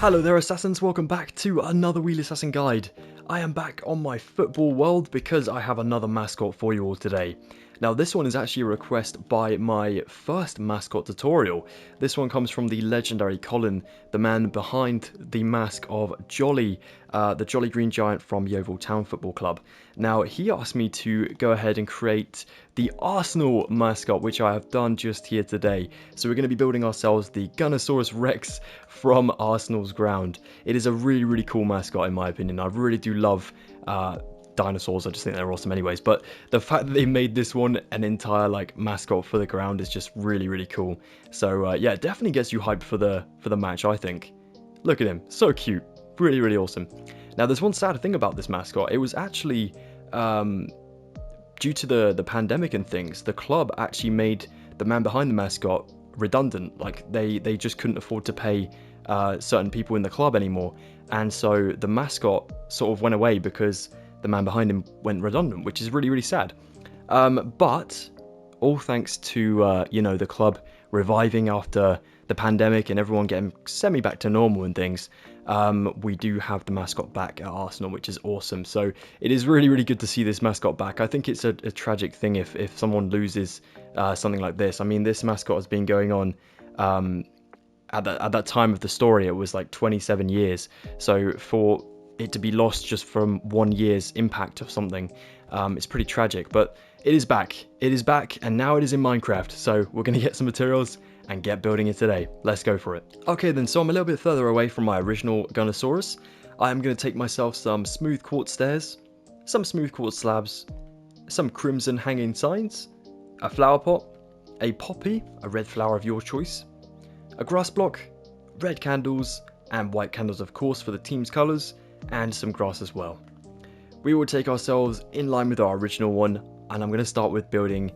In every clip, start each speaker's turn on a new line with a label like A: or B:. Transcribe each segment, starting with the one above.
A: Hello there assassins, welcome back to another Wheelassassin guide. I am back on my football world because I have another mascot for you all today. Now this one is actually a request by my first mascot tutorial. This one comes from the Legendary Colin, the man behind the mask of Jolly, the Jolly Green Giant from Yeovil Town Football Club. Now he asked me to go ahead and create the Arsenal mascot, which I have done just here today. So we're going to be building ourselves the Gunnersaurus Rex from Arsenal's ground. It is a really cool mascot in my opinion. I really do love dinosaurs. I just think they're awesome anyways, but the fact that they made this one an entire like mascot for the ground is just really cool. So yeah, it definitely gets you hyped for the match, I think. Look at him, so cute, really awesome. Now there's one sad thing about this mascot. It was actually due to the pandemic and things, the club actually made the man behind the mascot redundant. Like they just couldn't afford to pay certain people in the club anymore, and so the mascot sort of went away because the man behind him went redundant, which is really sad. But all thanks to you know, the club reviving after the pandemic and everyone getting semi back to normal and things, we do have the mascot back at Arsenal, which is awesome. So it is really good to see this mascot back. I think it's a tragic thing if someone loses something like this. I mean, this mascot has been going on at that time of the story, it was like 27 years. So for it to be lost just from 1 year's impact of something, it's pretty tragic. But it is back, and now it is in Minecraft. So we're going to get some materials and get building it today. Let's go for it. Okay then, so I'm a little bit further away from my original Gunnersaurus. I am going to take myself some smooth quartz stairs, some smooth quartz slabs, some crimson hanging signs, a flower pot, a poppy, a red flower of your choice, a grass block, red candles, and white candles of course for the team's colours, and some grass as well. We will take ourselves in line with our original one, and I'm going to start with building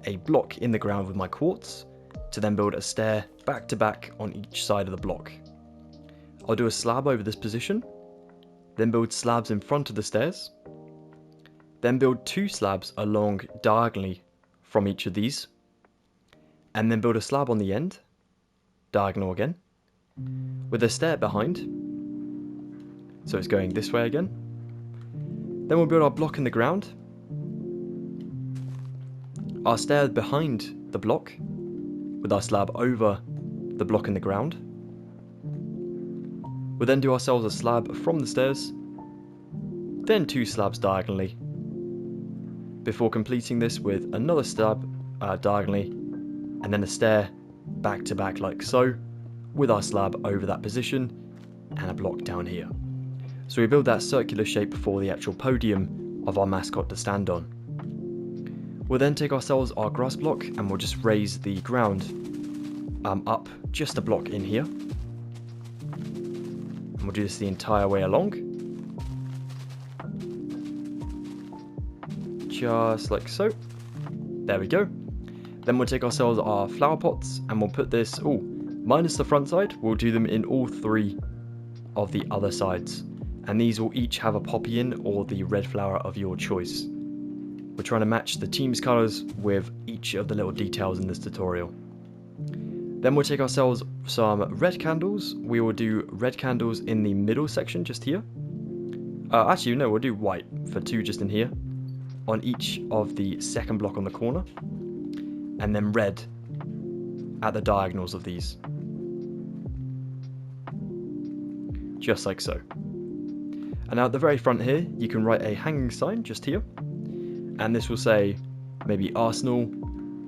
A: a block in the ground with my quartz, to then build a stair back to back on each side of the block. I'll do a slab over this position, then build slabs in front of the stairs, then build 2 slabs along diagonally from each of these, and then build a slab on the end, diagonal again, with a stair behind, so it's going this way again. Then we'll build our block in the ground, our stair behind the block, with our slab over the block in the ground. We'll then do ourselves a slab from the stairs, then 2 slabs diagonally, before completing this with another slab diagonally, and then a stair back to back like so, with our slab over that position, and a block down here. So we build that circular shape for the actual podium of our mascot to stand on. We'll then take ourselves our grass block and we'll just raise the ground up just a block in here. And we'll do this the entire way along. Just like so. There we go. Then we'll take ourselves our flower pots and we'll put this, minus the front side, we'll do them in all 3 of the other sides. And these will each have a poppy in or the red flower of your choice. We're trying to match the team's colours with each of the little details in this tutorial. Then we'll take ourselves some red candles. We will do red candles in the middle section just here. Actually, no, we'll do white for 2 just in here, on each of the second block on the corner, and then red at the diagonals of these. Just like so. And now at the very front here, you can write a hanging sign just here. And this will say maybe Arsenal,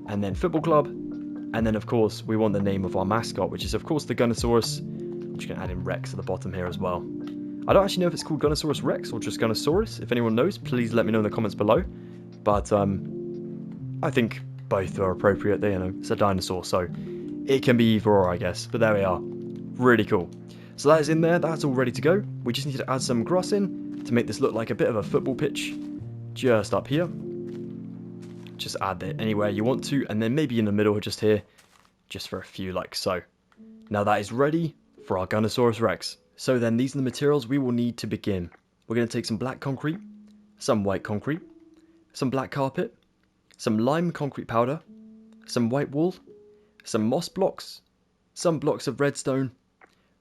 A: and then Football Club. And then of course, we want the name of our mascot, which is of course the Gunnersaurus. I'm just going to add in Rex at the bottom here as well. I don't actually know if it's called Gunnersaurus Rex or just Gunnersaurus. If anyone knows, please let me know in the comments below. But I think both are appropriate. You know, it's a dinosaur, so it can be either or, I guess. But there we are. Really cool. So that is in there, that's all ready to go. We just need to add some grass in to make this look like a bit of a football pitch. Just up here. Just add it anywhere you want to, and then maybe in the middle just here, just for a few like so. Now that is ready for our Gunnersaurus Rex. So then these are the materials we will need to begin. We're going to take some black concrete, some white concrete, some black carpet, some lime concrete powder, some white wool, some moss blocks, some blocks of redstone,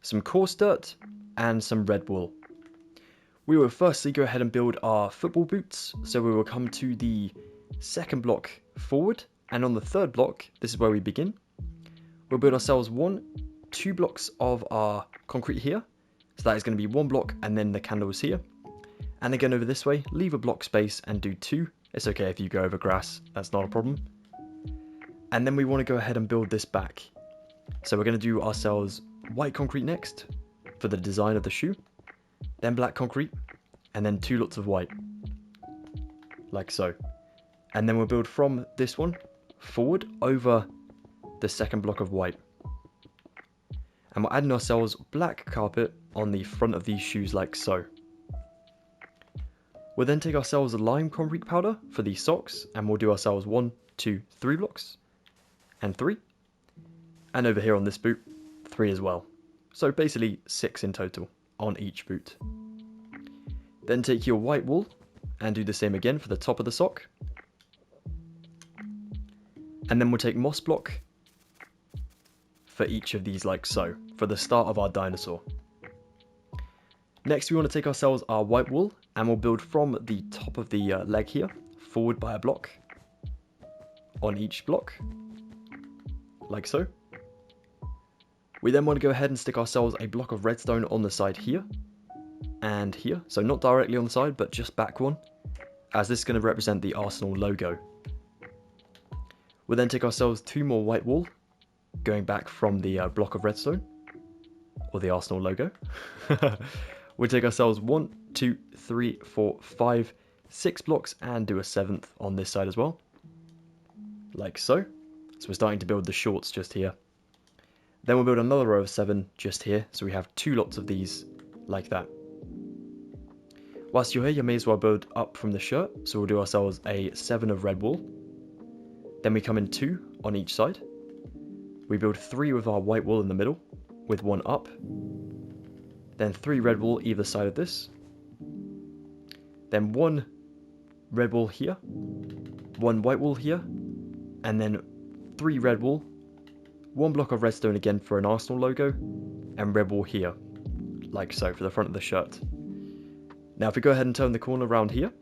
A: some coarse dirt, and some red wool. We will firstly go ahead and build our football boots. So we will come to the second block forward, and on the third block, this is where we begin. We'll build ourselves 2 blocks of our concrete here. So that is going to be 1 block and then the candles here. And again over this way, leave a block space and do 2. It's okay if you go over grass, that's not a problem. And then we want to go ahead and build this back. So we're going to do ourselves white concrete next for the design of the shoe. Then black concrete, and then 2 lots of white. Like so. And then we'll build from this one forward over the second block of white. And we're adding ourselves black carpet on the front of these shoes like so. We'll then take ourselves a lime concrete powder for these socks, and we'll do ourselves 1, 2, 3 blocks, and 3. And over here on this boot, 3 as well. So basically 6 in total on each boot. Then take your white wool and do the same again for the top of the sock. And then we'll take moss block for each of these like so, for the start of our dinosaur. Next we want to take ourselves our white wool, and we'll build from the top of the leg here, forward by a block, on each block, like so. We then want to go ahead and stick ourselves a block of redstone on the side here, and here, so not directly on the side, but just back one, as this is going to represent the Arsenal logo. We'll then take ourselves 2 more white wool, going back from the block of redstone, or the Arsenal logo. We'll take ourselves 1, 2, 3, 4, 5, 6 blocks, and do a 7th on this side as well, like so. So we're starting to build the shorts just here. Then we'll build another row of 7 just here, so we have 2 lots of these, like that. Whilst you're here, you may as well build up from the shirt, so we'll do ourselves a 7 of red wool. Then we come in 2 on each side. We build 3 with our white wool in the middle, with 1 up. Then 3 red wool either side of this. Then 1 red wool here, 1 white wool here, and then 3 red wool, 1 block of redstone again for an Arsenal logo, and red wool here, like so, for the front of the shirt. Now if we go ahead and turn the corner around here,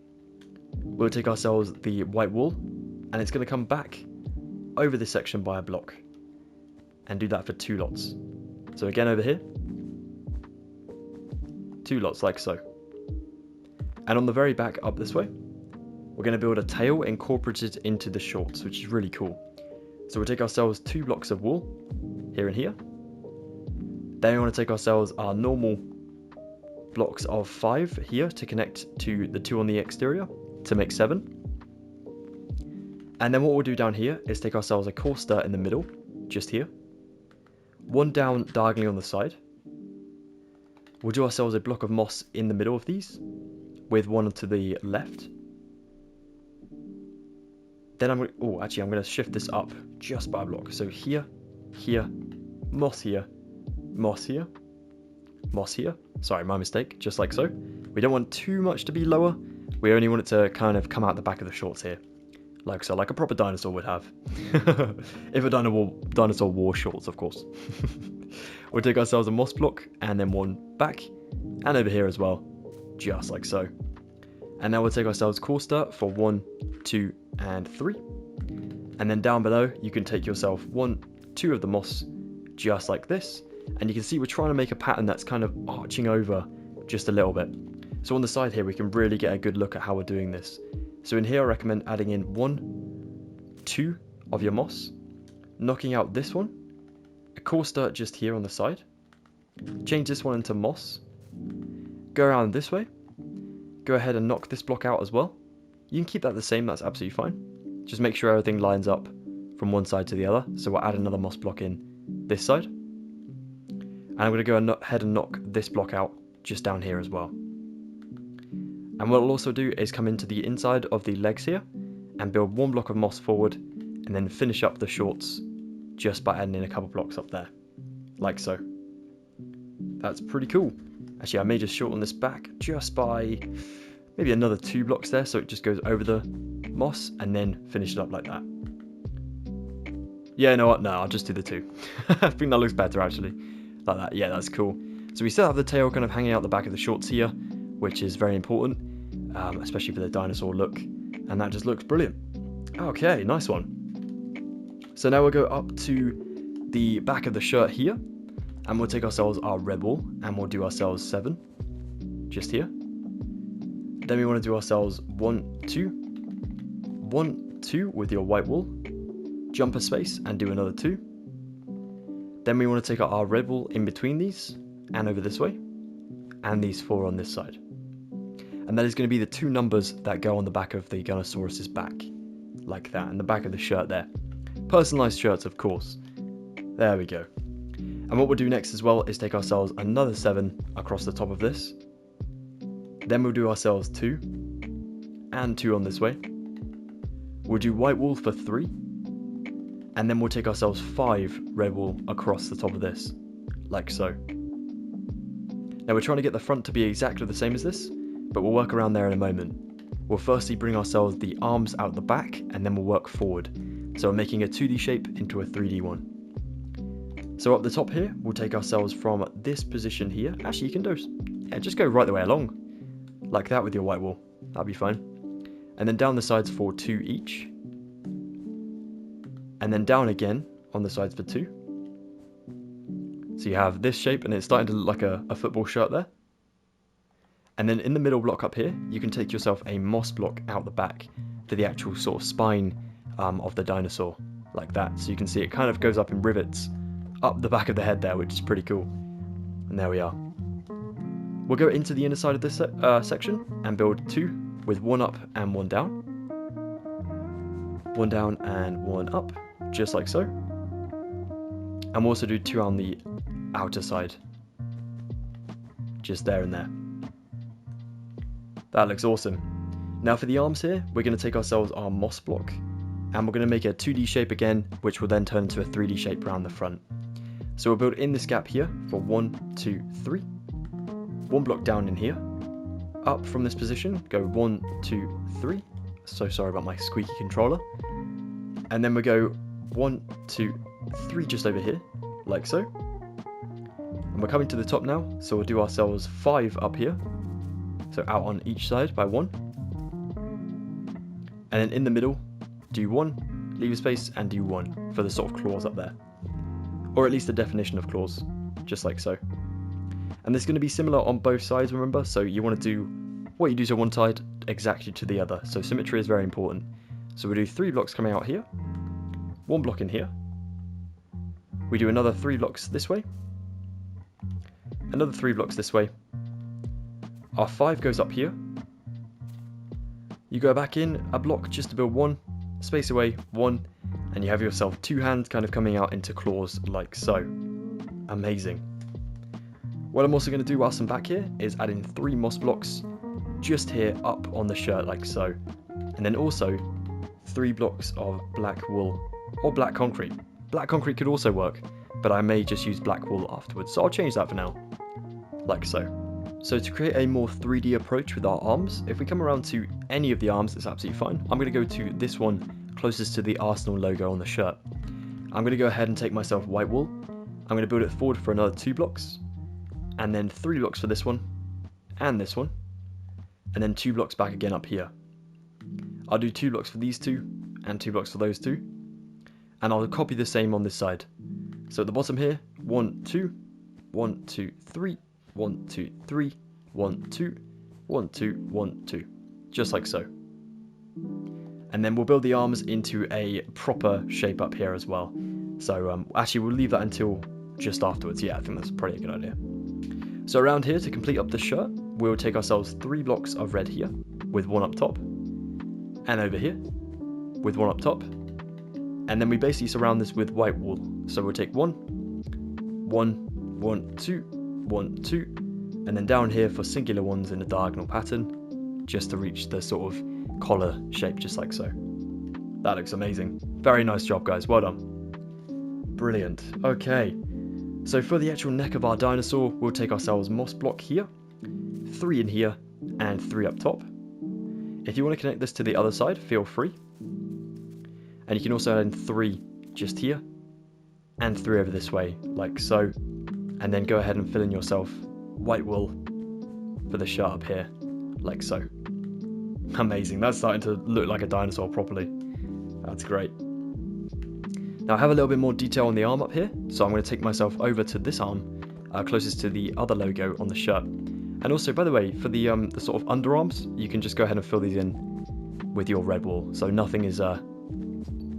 A: we'll take ourselves the white wool, and it's going to come back over this section by a block, and do that for 2 lots. So again over here, 2 lots like so. And on the very back up this way, we're going to build a tail incorporated into the shorts, which is really cool. So we'll take ourselves 2 blocks of wool, here and here. Then we want to take ourselves our normal blocks of 5 here to connect to the 2 on the exterior to make 7. And then what we'll do down here is take ourselves a coarse dirt in the middle, just here. 1 down diagonally on the side. We'll do ourselves a block of moss in the middle of these, with 1 to the left. Then I'm going to shift this up just by a block. So here, here, moss here, moss here, moss here. Sorry, my mistake, just like so. We don't want too much to be lower. We only want it to kind of come out the back of the shorts here. Like so, like a proper dinosaur would have. If a dinosaur wore shorts, of course. We'll take ourselves a moss block, and then 1 back, and over here as well, just like so. And now we'll take ourselves coarse dirt for 1, 2, and 3. And then down below, you can take yourself 1, 2 of the moss, just like this. And you can see we're trying to make a pattern that's kind of arching over just a little bit. So on the side here, we can really get a good look at how we're doing this. So in here, I recommend adding in 1, 2 of your moss, knocking out this one, a coarse dirt just here on the side, change this one into moss, go around this way, go ahead and knock this block out as well. You can keep that the same, that's absolutely fine. Just make sure everything lines up from one side to the other. So we'll add another moss block in this side. And I'm going to go ahead and knock this block out just down here as well. And what I'll also do is come into the inside of the legs here and build 1 block of moss forward, and then finish up the shorts just by adding in a couple blocks up there, like so. That's pretty cool. Actually, I may just shorten this back just by maybe another 2 blocks there, so it just goes over the moss, and then finish it up like that. Yeah, you know what? No, I'll just do the 2. I think that looks better, actually. like that. Yeah, that's cool. So we still have the tail kind of hanging out the back of the shorts here, which is very important, especially for the dinosaur look, and that just looks brilliant. Okay, nice one. So now we'll go up to the back of the shirt here, and we'll take ourselves our Remball, and we'll do ourselves 7, just here. Then we want to do ourselves 1, 2, 1, 2 with your white wool, jump a space and do another 2. Then we want to take our Remball in between these and over this way, and these 4 on this side. And that is going to be the 2 numbers that go on the back of the Gunnersaurus's back, like that, and the back of the shirt there. Personalised shirts, of course. There we go. And what we'll do next as well is take ourselves another 7 across the top of this. Then we'll do ourselves 2, and 2 on this way. We'll do white wool for 3, and then we'll take ourselves 5 red wool across the top of this, like so. Now we're trying to get the front to be exactly the same as this, but we'll work around there in a moment. We'll firstly bring ourselves the arms out the back, and then we'll work forward. So we're making a 2D shape into a 3D one. So up the top here, we'll take ourselves from this position here. Actually, you can just go right the way along, like that with your white wool. That'll be fine. And then down the sides for 2 each. And then down again on the sides for 2. So you have this shape, and it's starting to look like a football shirt there. And then in the middle block up here, you can take yourself a moss block out the back for the actual sort of spine of the dinosaur, like that. So you can see it kind of goes up in rivets up the back of the head there, which is pretty cool. And there we are. We'll go into the inner side of this section and build 2 with 1 up and 1 down. 1 down and 1 up, just like so. And we'll also do 2 on the outer side, just there and there. That looks awesome. Now for the arms here, we're going to take ourselves our moss block, and we're going to make a 2D shape again, which will then turn into a 3D shape around the front. So we'll build in this gap here for 1, 2, 3. 1 block down in here. Up from this position, go 1, 2, 3. So sorry about my squeaky controller. And then we go 1, 2, 3 just over here, like so. And we're coming to the top now, so we'll do ourselves 5 up here. So out on each side by 1. And then in the middle, do 1, leave a space, and do 1 for the sort of claws up there. Or at least the definition of claws, just like so. And this is going to be similar on both sides, remember? So you want to do what you do to one side exactly to the other. So symmetry is very important. So we do 3 blocks coming out here, 1 block in here. We do another 3 blocks this way, another 3 blocks this way. Our 5 goes up here. You go back in a block just to build 1, space away, 1, and you have yourself 2 hands kind of coming out into claws like so. Amazing. What I'm also going to do whilst I'm back here is add in 3 moss blocks just here up on the shirt like so. And then also 3 blocks of black wool or black concrete. Black concrete could also work, but I may just use black wool afterwards, so I'll change that for now, like so. So to create a more 3D approach with our arms, if we come around to any of the arms, it's absolutely fine. I'm going to go to this one closest to the Arsenal logo on the shirt. I'm going to go ahead and take myself white wool. I'm going to build it forward for another 2 blocks, and then 3 blocks for this one, and this one, and then 2 blocks back again up here. I'll do 2 blocks for these 2, and 2 blocks for those 2, and I'll copy the same on this side. So at the bottom here, 1, 2, 1, 2, 3, 1, 2, 3, 1, 2, 1, 2, 1, 2, just like so. And then we'll build the arms into a proper shape up here as well. So actually we'll leave that until just afterwards. Yeah, I think that's probably a good idea. So around here, to complete up the shirt, we'll take ourselves 3 blocks of red here with 1 up top, and over here with 1 up top, and then we basically surround this with white wool. So we'll take 1, 1, 1, 2, 1, 2, and then down here for singular ones in a diagonal pattern, just to reach the sort of collar shape, just like so. That looks amazing. Very nice job, guys. Well done. Brilliant. Okay. So for the actual neck of our dinosaur, we'll take ourselves moss block here, 3 in here, and 3 up top. If you want to connect this to the other side, feel free. And you can also add in 3 just here, and 3 over this way, like so. and then go ahead and fill in yourself white wool for the shirt up here, like so. Amazing, that's starting to look like a dinosaur properly. That's great. Now I have a little bit more detail on the arm up here, so I'm going to take myself over to this arm, closest to the other logo on the shirt. And also, by the way, for the sort of underarms, you can just go ahead and fill these in with your red wool, so nothing is a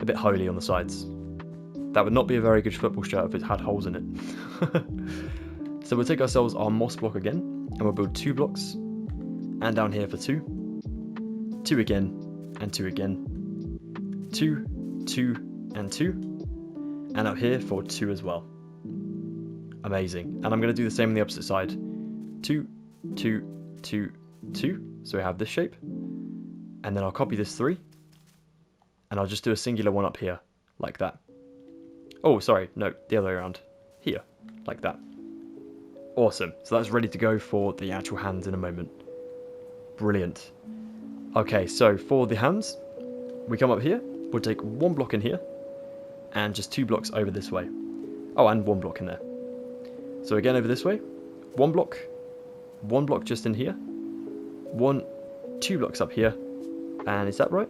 A: bit holy on the sides. That would not be a very good football shirt if it had holes in it. So we'll take ourselves our moss block again, and we'll build 2 blocks, and down here for 2, 2 again, and 2 again, 2, 2, and 2, and up here for 2 as well. Amazing. And I'm going to do the same on the opposite side. 2, 2, 2, 2, so we have this shape, and then I'll copy this 3, and I'll just do a singular one up here, like that. Oh, sorry, no, the other way around. Here, like that. Awesome, so that's ready to go for the actual hands in a moment. Brilliant. Okay, so for the hands, we come up here, we'll take 1 block in here, and just 2 blocks over this way. Oh, and 1 block in there. So again over this way, 1 block just in here, 2 blocks up here, and is that right?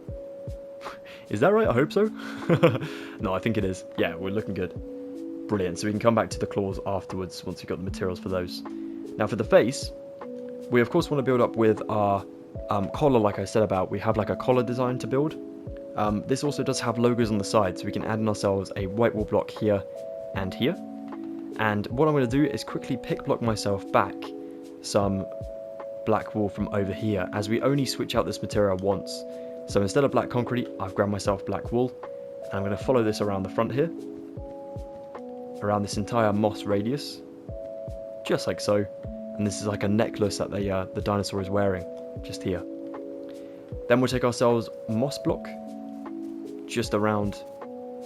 A: Is that right? I hope so. No, I think it is. Yeah, we're looking good. Brilliant. So we can come back to the claws afterwards once we've got the materials for those. Now for the face, we of course want to build up with our collar, like I said about. We have like a collar design to build. This also does have logos on the side, so we can add in ourselves a white wool block here and here. And what I'm going to do is quickly pick block myself back some black wool from over here, as we only switch out this material once. So instead of black concrete, I've grabbed myself black wool, and I'm going to follow this around the front here, around this entire moss radius, just like so. And this is like a necklace that the dinosaur is wearing, just here. Then we'll take ourselves moss block, just around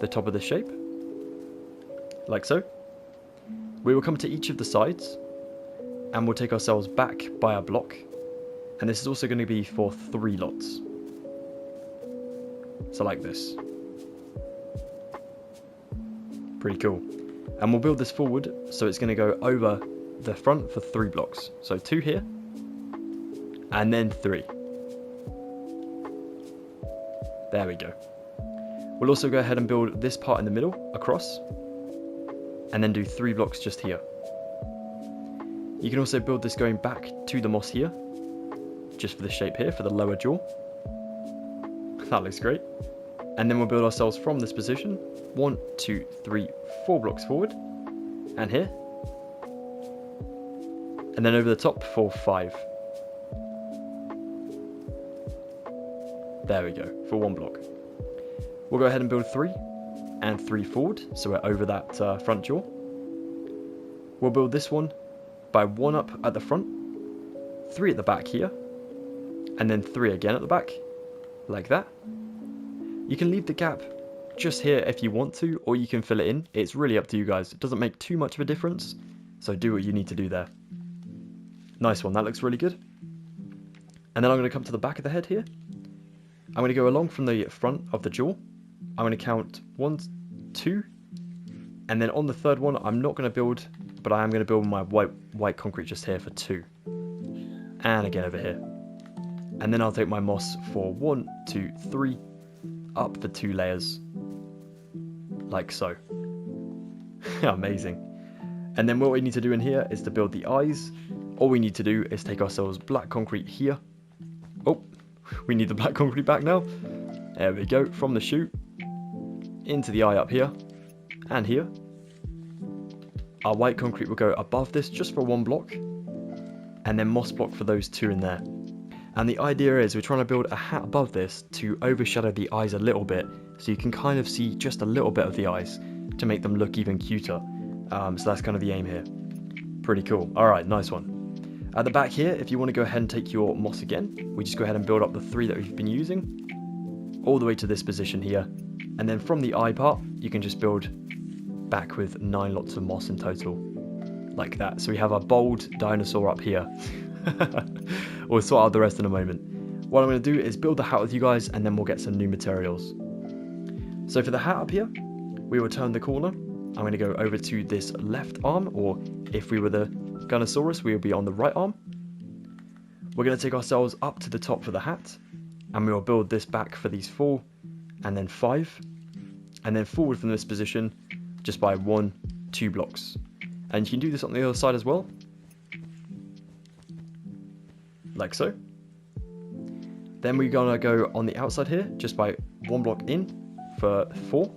A: the top of the shape, like so. We will come to each of the sides, and we'll take ourselves back by a block, and this is also going to be for 3 lots. So like this. Pretty cool. And we'll build this forward, so it's going to go over the front for 3 blocks. So 2 here, and then 3. There we go. We'll also go ahead and build this part in the middle, across, and then do 3 blocks just here. You can also build this going back to the moss here, just for the shape here, for the lower jaw. That looks great. And then we'll build ourselves from this position, 1, 2, 3, 4 blocks forward, and here, and then over the top for 5. There we go, for 1 block. We'll go ahead and build 3, and 3 forward, so we're over that front jaw. We'll build this one by 1 up at the front, 3 at the back here, and then 3 again at the back, like that. You can leave the gap just here if you want to, or you can fill it in. It's really up to you guys. It doesn't make too much of a difference, so do what you need to do there. Nice one, that looks really good. And then I'm going to come to the back of the head here. I'm going to go along from the front of the jaw. I'm going to count 1, 2, and then on the 3rd one, I'm not going to build, but I am going to build my white concrete just here for 2. And again over here. And then I'll take my moss for 1, 2, 3, up for 2 layers, like so. Amazing. And then what we need to do in here is to build the eyes. All we need to do is take ourselves black concrete here. Oh, we need the black concrete back now. There we go, from the shoe into the eye up here and here. Our white concrete will go above this just for 1 block, and then moss block for those 2 in there. And the idea is we're trying to build a hat above this to overshadow the eyes a little bit, so you can kind of see just a little bit of the eyes to make them look even cuter. So that's kind of the aim here. Pretty cool. Alright, nice one. At the back here, if you want to go ahead and take your moss again, we just go ahead and build up the 3 that we've been using, all the way to this position here. And then from the eye part, you can just build back with 9 lots of moss in total, like that. So we have a bold dinosaur up here. We'll sort out the rest in a moment. What I'm going to do is build the hat with you guys, and then we'll get some new materials. So for the hat up here, we will turn the corner, I'm going to go over to this left arm, or if we were the Gunnersaurus, we would be on the right arm. We're going to take ourselves up to the top for the hat, and we will build this back for these 4, and then 5, and then forward from this position just by 1, 2 blocks. And you can do this on the other side as well, like so. Then we're going to go on the outside here just by 1 block in for 4,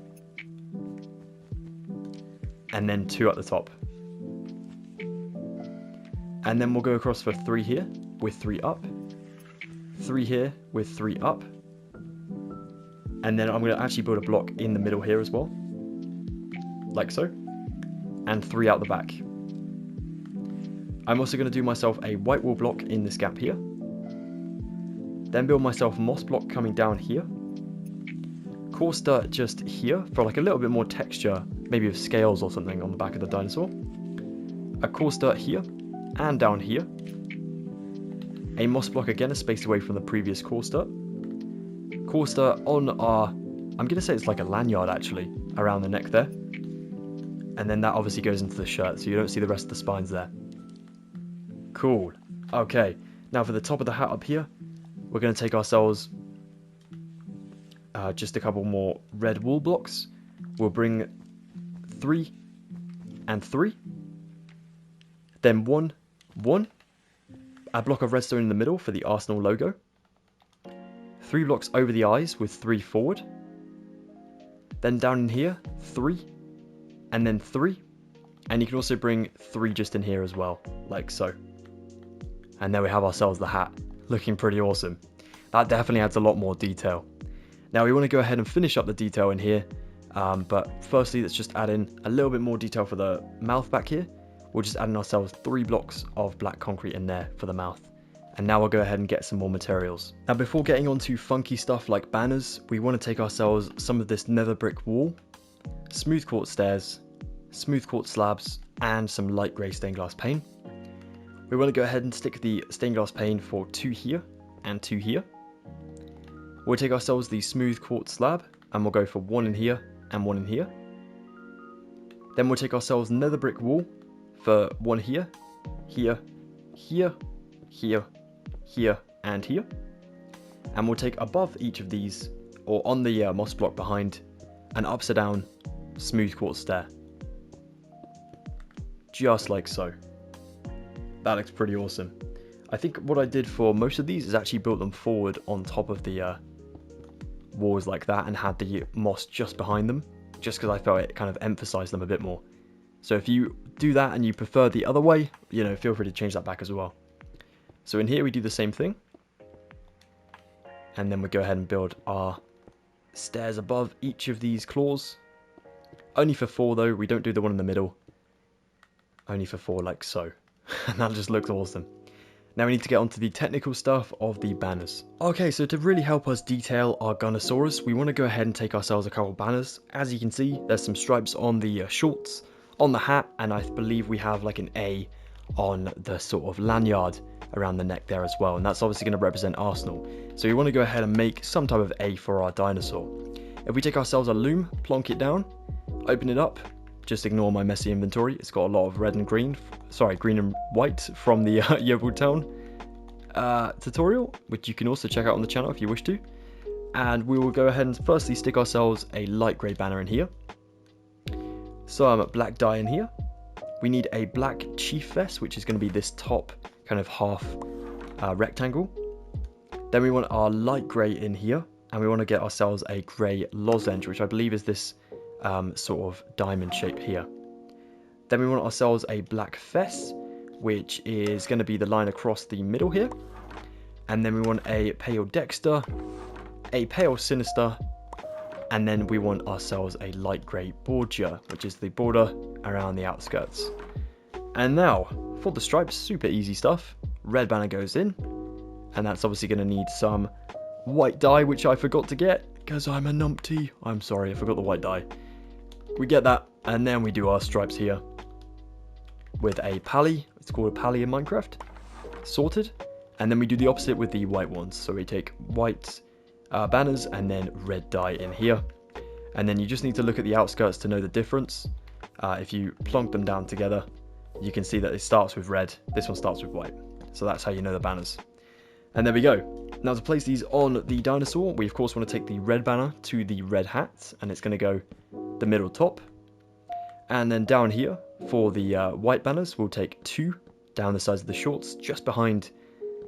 A: and then 2 at the top. And then we'll go across for 3 here with 3 up, 3 here with 3 up, and then I'm going to actually build a block in the middle here as well, like so, and 3 out the back. I'm also going to do myself a white wall block in this gap here, then build myself a moss block coming down here, coarse dirt just here for like a little bit more texture, maybe of scales or something on the back of the dinosaur, a coarse dirt here and down here, a moss block again a space away from the previous coarse dirt on our, I'm going to say it's like a lanyard actually, around the neck there, and then that obviously goes into the shirt so you don't see the rest of the spines there. Cool. Okay, now for the top of the hat up here, we're going to take ourselves just a couple more red wool blocks. We'll bring 3 and 3, then 1, 1, a block of redstone in the middle for the Arsenal logo, 3 blocks over the eyes with 3 forward, then down in here 3, and then 3, and you can also bring 3 just in here as well, like so. And there we have ourselves the hat, looking pretty awesome. That definitely adds a lot more detail. Now we want to go ahead and finish up the detail in here, but firstly let's just add in a little bit more detail for the mouth back here. We'll just add in ourselves 3 blocks of black concrete in there for the mouth. And now we'll go ahead and get some more materials. Now before getting on to funky stuff like banners, we want to take ourselves some of this nether brick wall, smooth quartz stairs, smooth quartz slabs, and some light grey stained glass pane. We want to go ahead and stick the stained glass pane for 2 here and 2 here. We'll take ourselves the smooth quartz slab and we'll go for 1 in here and 1 in here. Then we'll take ourselves nether brick wall for 1 here, here, here, here, here, and here. And we'll take above each of these, or on the moss block behind, an upside down smooth quartz stair. Just like so. That looks pretty awesome. I think what I did for most of these is actually built them forward on top of the walls like that and had the moss just behind them, just because I felt it kind of emphasized them a bit more. So if you do that and you prefer the other way, you know, feel free to change that back as well. So in here we do the same thing, and then we go ahead and build our stairs above each of these claws. Only for 4 though, we don't do the one in the middle. Only for 4 like so. And that just looks awesome. Now we need to get onto the technical stuff of the banners. Okay, so to really help us detail our Gunnersaurus, we want to go ahead and take ourselves a couple banners. As you can see, there's some stripes on the shorts, on the hat, and I believe we have like an A on the sort of lanyard around the neck there as well, and that's obviously going to represent Arsenal. So we want to go ahead and make some type of A for our dinosaur. If we take ourselves a loom, plonk it down, open it up, just ignore my messy inventory, it's got a lot of red and green, sorry, green and white from the Yeovil Town tutorial, which you can also check out on the channel if you wish to. And we will go ahead and firstly stick ourselves a light grey banner in here, some black dye in here. We need a black chief vest, which is going to be this top kind of half rectangle. Then we want our light grey in here, and we want to get ourselves a grey lozenge, which I believe is this sort of diamond shape here. Then we want ourselves a black fess, which is going to be the line across the middle here. And then we want a pale dexter, a pale sinister, and then we want ourselves a light grey border, which is the border around the outskirts. And now for the stripes, super easy stuff. Red banner goes in, and that's obviously going to need some white dye, which I forgot to get because I'm a numpty. I'm sorry, I forgot the white dye. We get that, and then we do our stripes here with a pally. It's called a pally in Minecraft, sorted. And then we do the opposite with the white ones. So we take white banners and then red dye in here. And then you just need to look at the outskirts to know the difference. if you plonk them down together, you can see that it starts with red. This one starts with white. So that's how you know the banners. And there we go. Now to place these on the dinosaur, we of course want to take the red banner to the red hat, and it's going to go the middle top. And then down here for the white banners, we'll take 2 down the sides of the shorts, just behind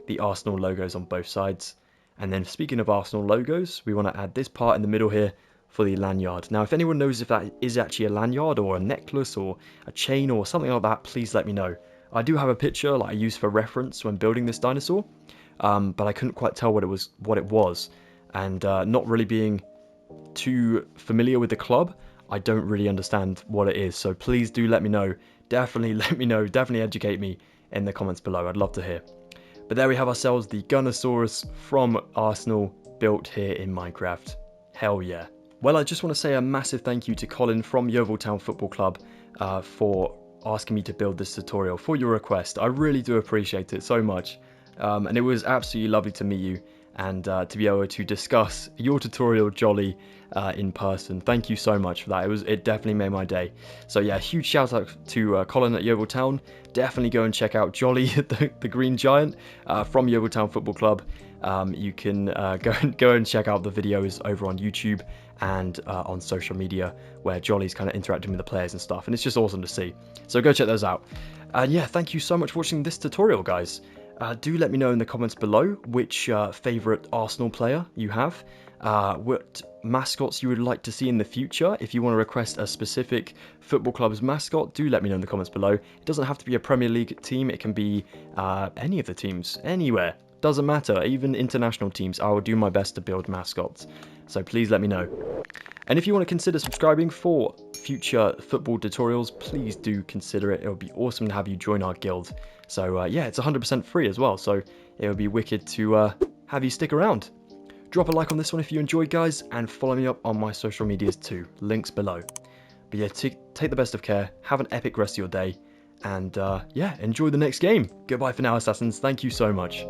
A: the Arsenal logos on both sides. And then speaking of Arsenal logos, we want to add this part in the middle here for the lanyard. Now if anyone knows if that is actually a lanyard or a necklace or a chain or something like that, please let me know. I do have a picture like I used for reference when building this dinosaur, but I couldn't quite tell what it was, and not really being too familiar with the club, I don't really understand what it is. So please do let me know. Definitely let me know. Definitely educate me in the comments below. I'd love to hear. But there we have ourselves the Gunnersaurus from Arsenal, built here in Minecraft. Hell yeah. Well, I just want to say a massive thank you to Colin from Yeovil Town Football Club for asking me to build this tutorial for your request. I really do appreciate it so much. And it was absolutely lovely to meet you and to be able to discuss your tutorial jolly in person. Thank you so much for that. It definitely made my day. So yeah, huge shout out to Colin at Yeovil Town. Definitely go and check out Jolly, the Green Giant from Yeovil Town Football Club. You can go and check out the videos over on YouTube and on social media where Jolly's kind of interacting with the players and stuff, and it's just awesome to see. So go check those out. And yeah, thank you so much for watching this tutorial, guys. Do let me know in the comments below which favourite Arsenal player you have, what mascots you would like to see in the future. If you want to request a specific football club's mascot, do let me know in the comments below. It doesn't have to be a Premier League team, it can be any of the teams, anywhere. Doesn't matter, even international teams. I will do my best to build mascots, so please let me know. And if you want to consider subscribing for future football tutorials, please do consider it. It would be awesome to have you join our guild. So yeah, it's 100% free as well, so it would be wicked to have you stick around. Drop a like on this one if you enjoyed, guys, and follow me up on my social medias too. Links below. But yeah, take the best of care, have an epic rest of your day, and yeah, enjoy the next game. Goodbye for now, Assassins. Thank you so much.